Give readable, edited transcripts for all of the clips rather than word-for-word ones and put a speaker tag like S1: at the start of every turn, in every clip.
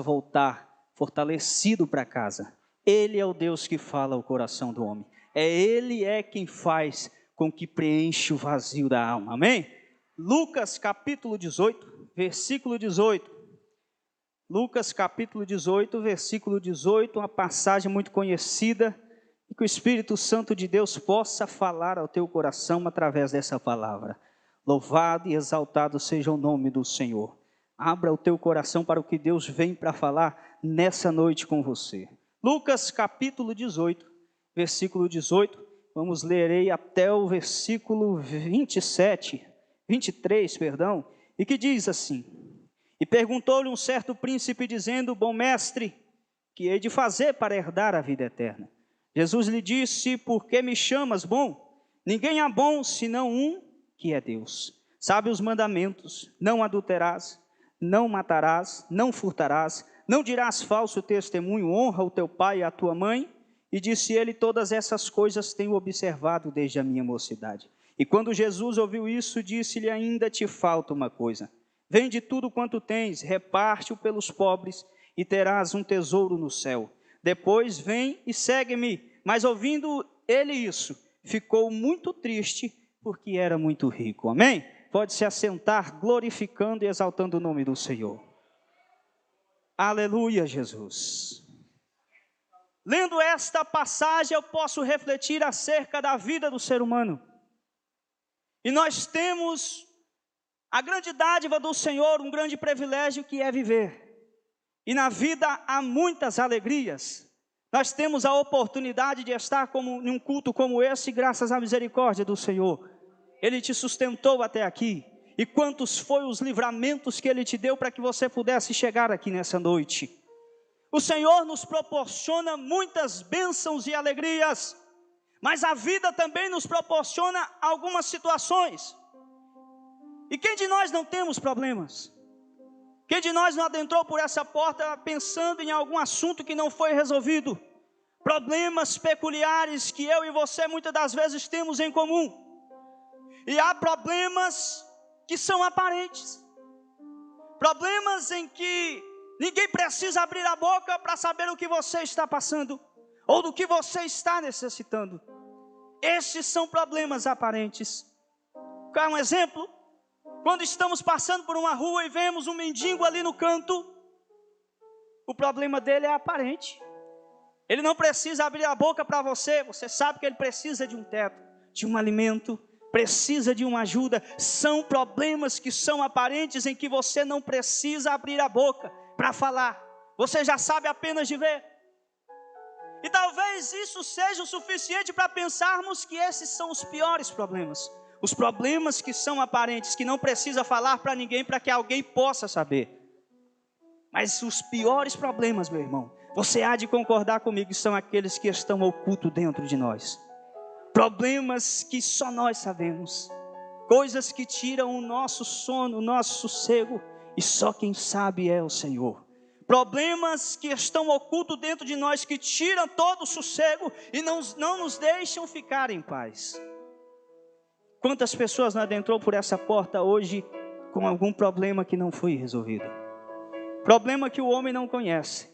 S1: voltar fortalecido para casa. Ele é o Deus que fala o coração do homem. Ele é quem faz com que preenche o vazio da alma. Amém? Lucas capítulo 18, versículo 18. Lucas capítulo 18, versículo 18, uma passagem muito conhecida, e que o Espírito Santo de Deus possa falar ao teu coração através dessa palavra. Louvado e exaltado seja o nome do Senhor. Abra o teu coração para o que Deus vem para falar nessa noite com você. Lucas capítulo 18, versículo 18, vamos ler aí até o versículo 23, e que diz assim: E perguntou-lhe um certo príncipe, dizendo: Bom mestre, que hei de fazer para herdar a vida eterna? Jesus lhe disse: Por que me chamas bom? Ninguém é bom senão um, que é Deus. Sabe os mandamentos: não adulterarás, não matarás, não furtarás, não dirás falso testemunho, honra o teu pai e a tua mãe. E disse ele: Todas essas coisas tenho observado desde a minha mocidade. E quando Jesus ouviu isso, disse-lhe: Ainda te falta uma coisa. Vende tudo quanto tens, reparte-o pelos pobres, e terás um tesouro no céu. Depois vem e segue-me. Mas ouvindo ele isso, ficou muito triste, porque era muito rico. Amém? Pode se assentar, glorificando e exaltando o nome do Senhor. Aleluia, Jesus. Lendo esta passagem, eu posso refletir acerca da vida do ser humano. E nós temos a grande dádiva do Senhor, um grande privilégio que é viver. E na vida há muitas alegrias. Nós temos a oportunidade de estar em um culto como esse, graças à misericórdia do Senhor. Ele te sustentou até aqui. E quantos foram os livramentos que Ele te deu para que você pudesse chegar aqui nessa noite. O Senhor nos proporciona muitas bênçãos e alegrias, mas a vida também nos proporciona algumas situações. E quem de nós não temos problemas? Quem de nós não adentrou por essa porta pensando em algum assunto que não foi resolvido? Problemas peculiares que eu e você muitas das vezes temos em comum. E há problemas que são aparentes. Problemas em que ninguém precisa abrir a boca para saber o que você está passando, ou do que você está necessitando. Estes são problemas aparentes. Qual é um exemplo? Quando estamos passando por uma rua e vemos um mendigo ali no canto, o problema dele é aparente. Ele não precisa abrir a boca para você, você sabe que ele precisa de um teto, de um alimento, precisa de uma ajuda. São problemas que são aparentes, em que você não precisa abrir a boca para falar, você já sabe apenas de ver. E talvez isso seja o suficiente para pensarmos que esses são os piores problemas. Os problemas que são aparentes, que não precisa falar para ninguém, para que alguém possa saber. Mas os piores problemas, meu irmão, você há de concordar comigo, são aqueles que estão ocultos dentro de nós. Problemas que só nós sabemos. Coisas que tiram o nosso sono, o nosso sossego, e só quem sabe é o Senhor. Problemas que estão ocultos dentro de nós, que tiram todo o sossego e não nos deixam ficar em paz. Quantas pessoas não adentrou por essa porta hoje com algum problema que não foi resolvido? Problema que o homem não conhece.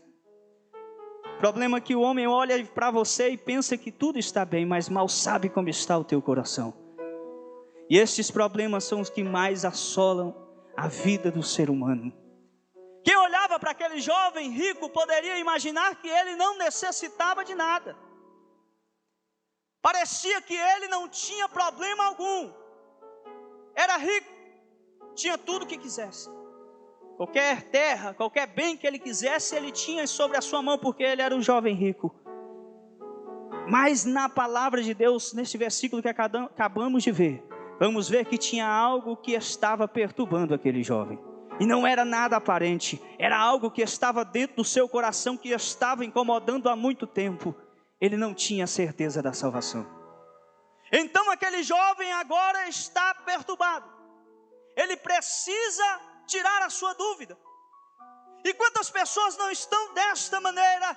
S1: Problema que o homem olha para você e pensa que tudo está bem, mas mal sabe como está o teu coração. E esses problemas são os que mais assolam a vida do ser humano. Quem olhava para aquele jovem rico poderia imaginar que ele não necessitava de nada. Parecia que ele não tinha problema algum. Era rico, tinha tudo o que quisesse. Qualquer terra, qualquer bem que ele quisesse, ele tinha sobre a sua mão, porque ele era um jovem rico. Mas na palavra de Deus, nesse versículo que acabamos de ver, vamos ver que tinha algo que estava perturbando aquele jovem. E não era nada aparente, era algo que estava dentro do seu coração, que estava incomodando há muito tempo. Ele não tinha certeza da salvação. Então aquele jovem agora está perturbado. Ele precisa tirar a sua dúvida. E quantas pessoas não estão desta maneira?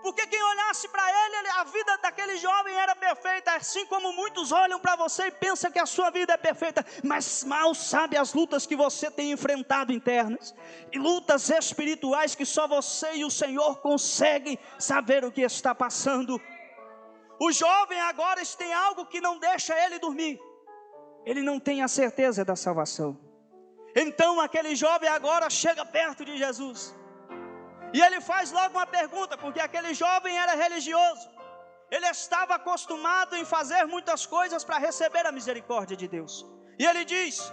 S1: Porque quem olhasse para ele, a vida daquele jovem era perfeita, assim como muitos olham para você e pensam que a sua vida é perfeita, mas mal sabe as lutas que você tem enfrentado internas, e lutas espirituais que só você e o Senhor conseguem saber o que está passando. O jovem agora tem algo que não deixa ele dormir, ele não tem a certeza da salvação. Então aquele jovem agora chega perto de Jesus, e ele faz logo uma pergunta, porque aquele jovem era religioso. Ele estava acostumado em fazer muitas coisas para receber a misericórdia de Deus. E ele diz: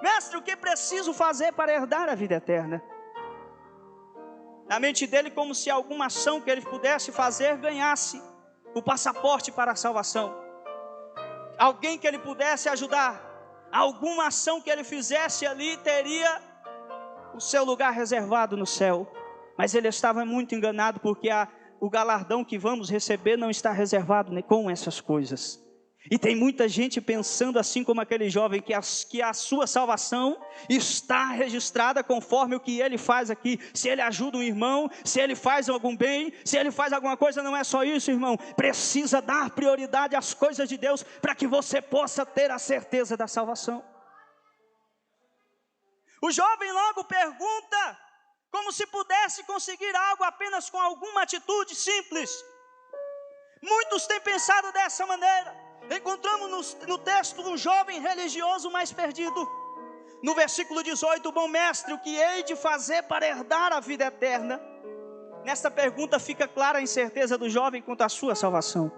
S1: mestre, o que preciso fazer para herdar a vida eterna? Na mente dele, como se alguma ação que ele pudesse fazer ganhasse o passaporte para a salvação. Alguém que ele pudesse ajudar, alguma ação que ele fizesse ali teria o seu lugar reservado no céu. Mas ele estava muito enganado, porque o galardão que vamos receber não está reservado com essas coisas. E tem muita gente pensando assim como aquele jovem, que a sua salvação está registrada conforme o que ele faz aqui. Se ele ajuda um irmão, se ele faz algum bem, se ele faz alguma coisa, não é só isso, irmão. Precisa dar prioridade às coisas de Deus, para que você possa ter a certeza da salvação. O jovem logo pergunta, como se pudesse conseguir algo apenas com alguma atitude simples. Muitos têm pensado dessa maneira. Encontramos no texto um jovem religioso mais perdido. No versículo 18, bom mestre, o que hei de fazer para herdar a vida eterna? Nesta pergunta fica clara a incerteza do jovem quanto à sua salvação.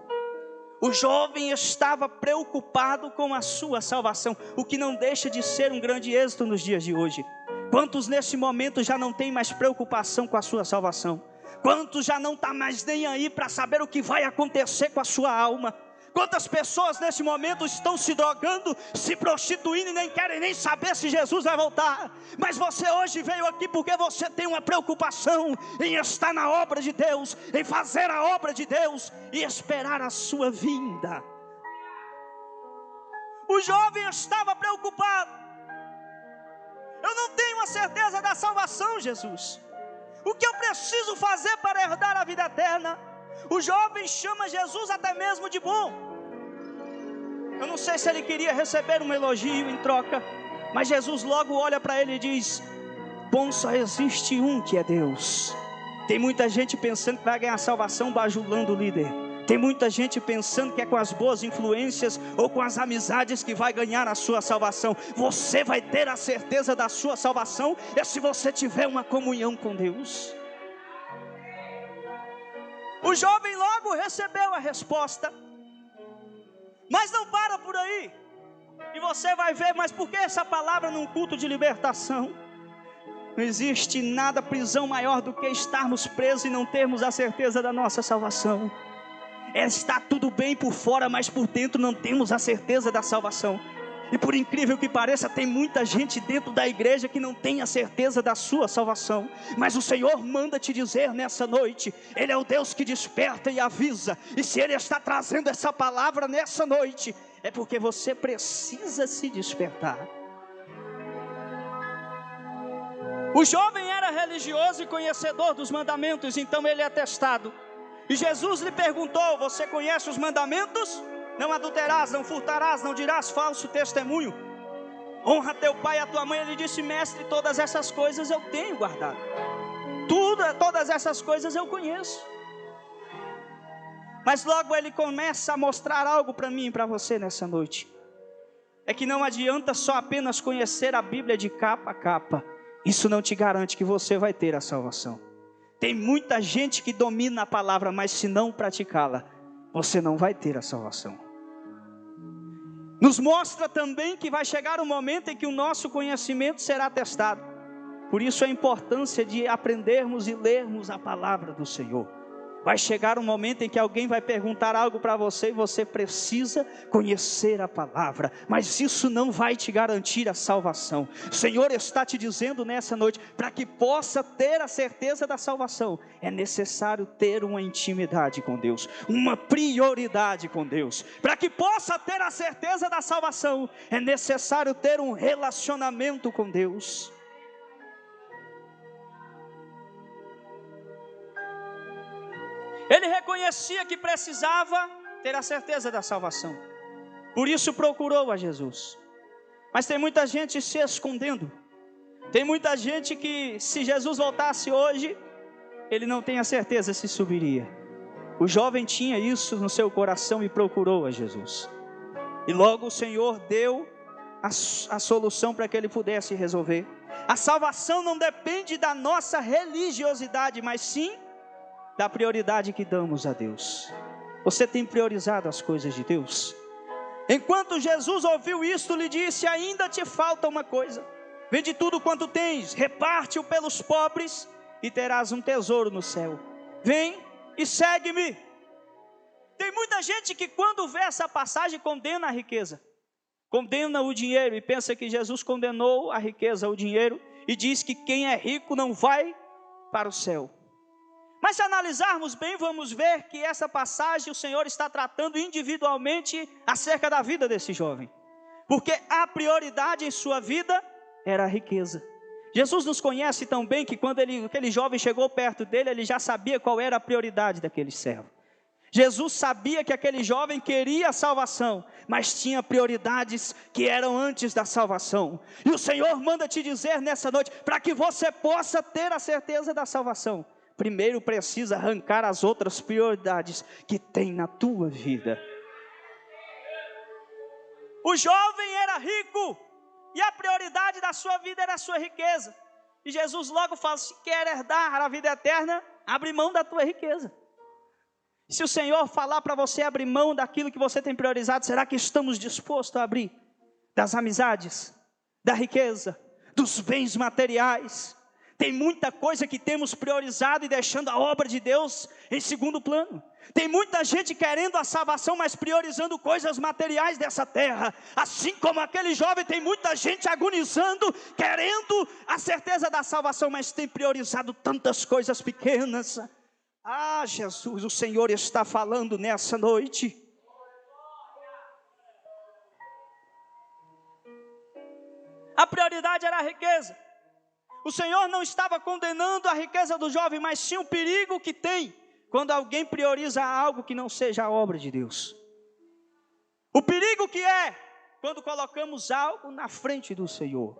S1: O jovem estava preocupado com a sua salvação, o que não deixa de ser um grande êxito nos dias de hoje. Quantos nesse momento já não tem mais preocupação com a sua salvação? Quantos já não está mais nem aí para saber o que vai acontecer com a sua alma? Quantas pessoas nesse momento estão se drogando, se prostituindo e nem querem nem saber se Jesus vai voltar? Mas você hoje veio aqui porque você tem uma preocupação em estar na obra de Deus, em fazer a obra de Deus e esperar a sua vinda. O jovem estava preocupado. Eu não tenho a certeza da salvação, Jesus. O que eu preciso fazer para herdar a vida eterna? O jovem chama Jesus até mesmo de bom. Eu não sei se ele queria receber um elogio em troca, mas Jesus logo olha para ele e diz: bom só existe um, que é Deus. Tem muita gente pensando que vai ganhar salvação bajulando o líder. Tem muita gente pensando que é com as boas influências ou com as amizades que vai ganhar a sua salvação. Você vai ter a certeza da sua salvação é se você tiver uma comunhão com Deus. O jovem logo recebeu a resposta, mas não para por aí. E você vai ver, mas por que essa palavra num culto de libertação? Não existe nada prisão maior do que estarmos presos e não termos a certeza da nossa salvação. Está tudo bem por fora, mas por dentro não temos a certeza da salvação. E por incrível que pareça, tem muita gente dentro da igreja que não tem a certeza da sua salvação. Mas o Senhor manda te dizer nessa noite, Ele é o Deus que desperta e avisa. E se Ele está trazendo essa palavra nessa noite, é porque você precisa se despertar. O jovem era religioso e conhecedor dos mandamentos, então ele é testado. E Jesus lhe perguntou: você conhece os mandamentos? Não adulterarás, não furtarás, não dirás falso testemunho, honra teu pai e a tua mãe. Ele disse: mestre, todas essas coisas eu tenho guardado, todas essas coisas eu conheço. Mas logo ele começa a mostrar algo para mim e para você nessa noite. É que não adianta só apenas conhecer a Bíblia de capa a capa. Isso não te garante que você vai ter a salvação. Tem muita gente que domina a palavra, mas se não praticá-la, você não vai ter a salvação. Nos mostra também que vai chegar um momento em que o nosso conhecimento será testado. Por isso a importância de aprendermos e lermos a palavra do Senhor. Vai chegar um momento em que alguém vai perguntar algo para você e você precisa conhecer a palavra, mas isso não vai te garantir a salvação. O Senhor está te dizendo nessa noite, para que possa ter a certeza da salvação, é necessário ter uma intimidade com Deus, uma prioridade com Deus. Para que possa ter a certeza da salvação, é necessário ter um relacionamento com Deus. Ele reconhecia que precisava ter a certeza da salvação. Por isso procurou a Jesus. Mas tem muita gente se escondendo. Tem muita gente que, se Jesus voltasse hoje, ele não tem a certeza se subiria. O jovem tinha isso no seu coração e procurou a Jesus. E logo o Senhor deu a solução para que ele pudesse resolver. A salvação não depende da nossa religiosidade, mas sim da prioridade que damos a Deus. Você tem priorizado as coisas de Deus? Enquanto Jesus ouviu isto, lhe disse: ainda te falta uma coisa. Vende tudo quanto tens, reparte-o pelos pobres e terás um tesouro no céu. Vem e segue-me. Tem muita gente que, quando vê essa passagem, condena a riqueza, condena o dinheiro e pensa que Jesus condenou a riqueza, o dinheiro, e diz que quem é rico não vai para o céu. Mas se analisarmos bem, vamos ver que essa passagem o Senhor está tratando individualmente acerca da vida desse jovem, porque a prioridade em sua vida era a riqueza. Jesus nos conhece tão bem que quando aquele jovem chegou perto dele, ele já sabia qual era a prioridade daquele servo. Jesus sabia que aquele jovem queria a salvação, mas tinha prioridades que eram antes da salvação. E o Senhor manda te dizer nessa noite, para que você possa ter a certeza da salvação, primeiro precisa arrancar as outras prioridades que tem na tua vida. O jovem era rico, e a prioridade da sua vida era a sua riqueza. E Jesus logo fala: se quer herdar a vida eterna, abre mão da tua riqueza. Se o Senhor falar para você abrir mão daquilo que você tem priorizado, será que estamos dispostos a abrir? Das amizades, da riqueza, dos bens materiais. Tem muita coisa que temos priorizado e deixando a obra de Deus em segundo plano. Tem muita gente querendo a salvação, mas priorizando coisas materiais dessa terra. Assim como aquele jovem, tem muita gente agonizando, querendo a certeza da salvação, mas tem priorizado tantas coisas pequenas. Ah, Jesus, o Senhor está falando nessa noite. A prioridade era a riqueza. O Senhor não estava condenando a riqueza do jovem, mas sim o perigo que tem quando alguém prioriza algo que não seja a obra de Deus. O perigo que é quando colocamos algo na frente do Senhor.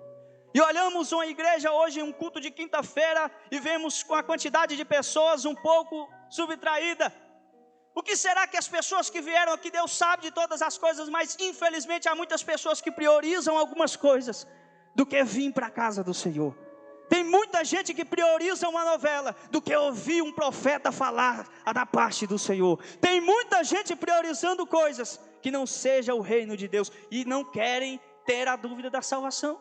S1: E olhamos uma igreja hoje, um culto de quinta-feira, e vemos com a quantidade de pessoas um pouco subtraída. O que será que as pessoas que vieram aqui, Deus sabe de todas as coisas, mas infelizmente há muitas pessoas que priorizam algumas coisas do que vir para a casa do Senhor. Tem muita gente que prioriza uma novela do que ouvir um profeta falar da parte do Senhor. Tem muita gente priorizando coisas que não seja o reino de Deus e não querem ter a dúvida da salvação.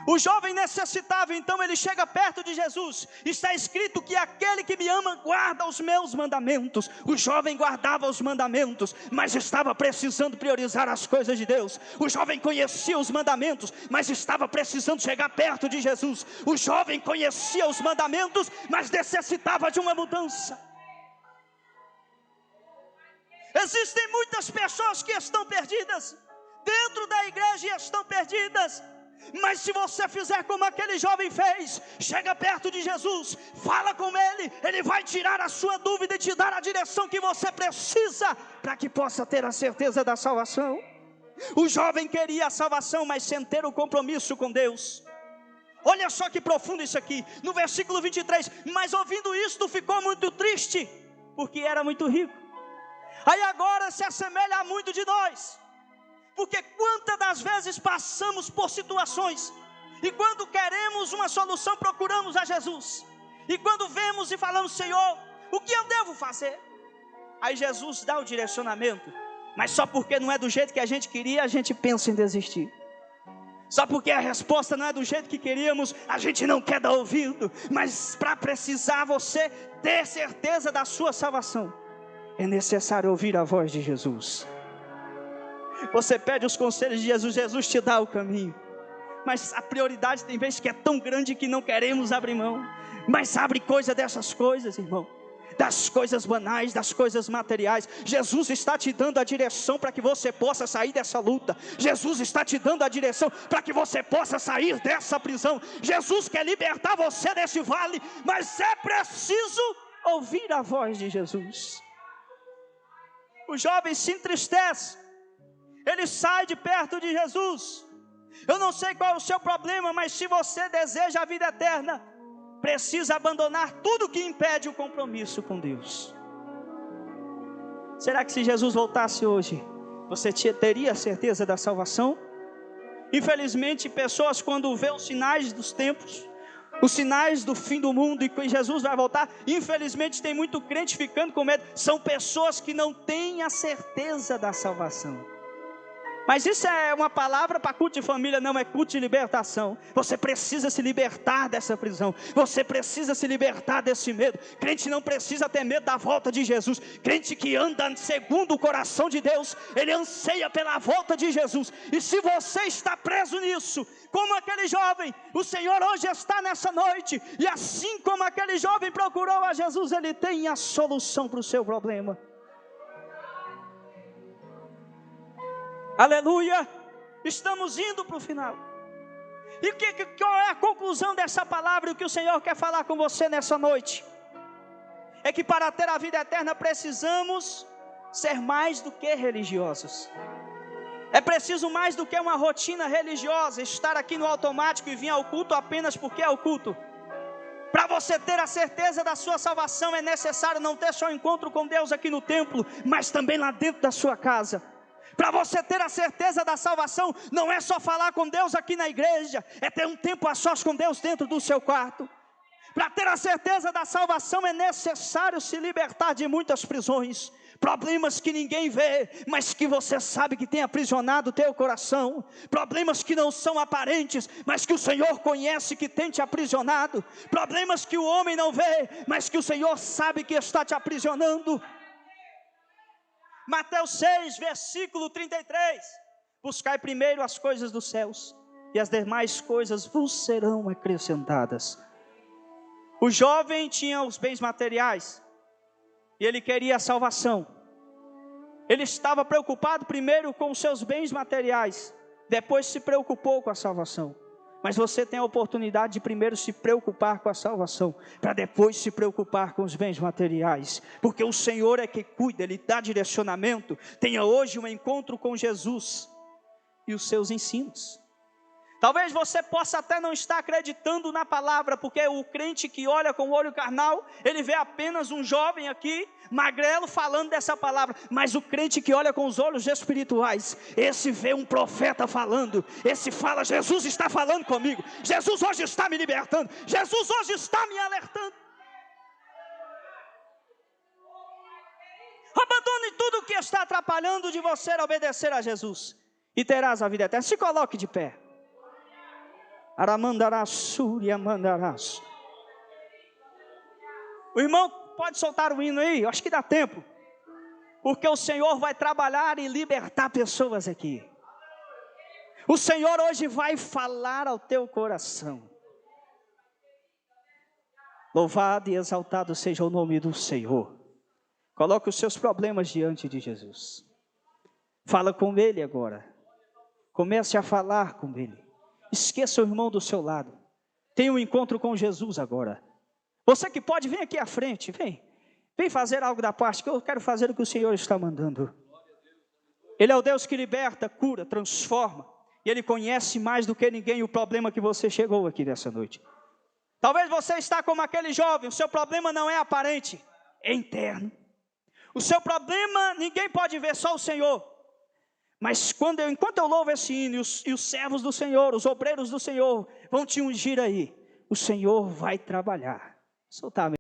S1: O jovem necessitava, então ele chega perto de Jesus. Está escrito que aquele que me ama guarda os meus mandamentos. O jovem guardava os mandamentos, mas estava precisando priorizar as coisas de Deus. O jovem conhecia os mandamentos, mas estava precisando chegar perto de Jesus. O jovem conhecia os mandamentos, mas necessitava de uma mudança. Existem muitas pessoas que estão perdidas dentro da igreja e estão perdidas. Mas se você fizer como aquele jovem fez, chega perto de Jesus, fala com Ele, Ele vai tirar a sua dúvida e te dar a direção que você precisa, para que possa ter a certeza da salvação. O jovem queria a salvação, mas sem ter o compromisso com Deus. Olha só que profundo isso aqui, no versículo 23, mas ouvindo isto ficou muito triste, porque era muito rico. Aí agora se assemelha a muito de nós. Porque quantas das vezes passamos por situações, e quando queremos uma solução procuramos a Jesus, e quando vemos e falamos: Senhor, o que eu devo fazer? Aí Jesus dá o direcionamento, mas só porque não é do jeito que a gente queria, a gente pensa em desistir. Só porque a resposta não é do jeito que queríamos, a gente não quer dar ouvido. Mas para precisar você ter certeza da sua salvação, é necessário ouvir a voz de Jesus. Você pede os conselhos de Jesus, Jesus te dá o caminho. Mas a prioridade tem vezes que é tão grande que não queremos abrir mão. Mas abre coisa dessas coisas, irmão. Das coisas banais, das coisas materiais. Jesus está te dando a direção para que você possa sair dessa luta. Jesus está te dando a direção para que você possa sair dessa prisão. Jesus quer libertar você desse vale, mas é preciso ouvir a voz de Jesus. O jovem se entristece, ele sai de perto de Jesus. Eu não sei qual é o seu problema, mas se você deseja a vida eterna, precisa abandonar tudo que impede o compromisso com Deus. Será que se Jesus voltasse hoje, você teria certeza da salvação? Infelizmente, pessoas quando vê os sinais dos tempos, os sinais do fim do mundo e que Jesus vai voltar, infelizmente tem muito crente ficando com medo. São pessoas que não têm a certeza da salvação. Mas isso é uma palavra para culto de família, não é culto de libertação. Você precisa se libertar dessa prisão. Você precisa se libertar desse medo. Crente não precisa ter medo da volta de Jesus. Crente que anda segundo o coração de Deus, ele anseia pela volta de Jesus. E se você está preso nisso, como aquele jovem, o Senhor hoje está nessa noite. E assim como aquele jovem procurou a Jesus, ele tem a solução para o seu problema. Aleluia, estamos indo para o final. E qual é a conclusão dessa palavra? O que o Senhor quer falar com você nessa noite é que para ter a vida eterna precisamos ser mais do que religiosos. É preciso mais do que uma rotina religiosa, estar aqui no automático e vir ao culto apenas porque é o culto. Para você ter a certeza da sua salvação é necessário não ter só encontro com Deus aqui no templo, mas também lá dentro da sua casa. Para você ter a certeza da salvação, não é só falar com Deus aqui na igreja, é ter um tempo a sós com Deus dentro do seu quarto. Para ter a certeza da salvação é necessário se libertar de muitas prisões, problemas que ninguém vê, mas que você sabe que tem aprisionado o teu coração, problemas que não são aparentes, mas que o Senhor conhece que tem te aprisionado, problemas que o homem não vê, mas que o Senhor sabe que está te aprisionando. Mateus 6, versículo 33, buscai primeiro as coisas dos céus, e as demais coisas vos serão acrescentadas. O jovem tinha os bens materiais, e ele queria a salvação. Ele estava preocupado primeiro com os seus bens materiais, depois se preocupou com a salvação. Mas você tem a oportunidade de primeiro se preocupar com a salvação, para depois se preocupar com os bens materiais, porque o Senhor é que cuida, Ele dá direcionamento. Tenha hoje um encontro com Jesus e os seus ensinos. Talvez você possa até não estar acreditando na palavra, porque o crente que olha com o olho carnal, ele vê apenas um jovem aqui, magrelo, falando dessa palavra. Mas o crente que olha com os olhos espirituais, esse vê um profeta falando, esse fala, Jesus está falando comigo, Jesus hoje está me libertando, Jesus hoje está me alertando. Abandone tudo que está atrapalhando de você a obedecer a Jesus, e terás a vida eterna. Se coloque de pé. Aramandarás, Súria mandarás. O irmão pode soltar o hino aí? Eu acho que dá tempo. Porque o Senhor vai trabalhar e libertar pessoas aqui. O Senhor hoje vai falar ao teu coração. Louvado e exaltado seja o nome do Senhor. Coloque os seus problemas diante de Jesus. Fala com Ele agora. Comece a falar com Ele. Esqueça o irmão do seu lado. Tenha um encontro com Jesus agora. Você que pode, vem aqui à frente. Vem fazer algo da parte, que eu quero fazer o que o Senhor está mandando. Ele é o Deus que liberta, cura, transforma. E Ele conhece mais do que ninguém o problema que você chegou aqui nessa noite. Talvez você está como aquele jovem. O seu problema não é aparente, é interno. O seu problema ninguém pode ver, só o Senhor. Mas enquanto eu louvo esse hino, e os servos do Senhor, os obreiros do Senhor, vão te ungir aí, o Senhor vai trabalhar. Soltar.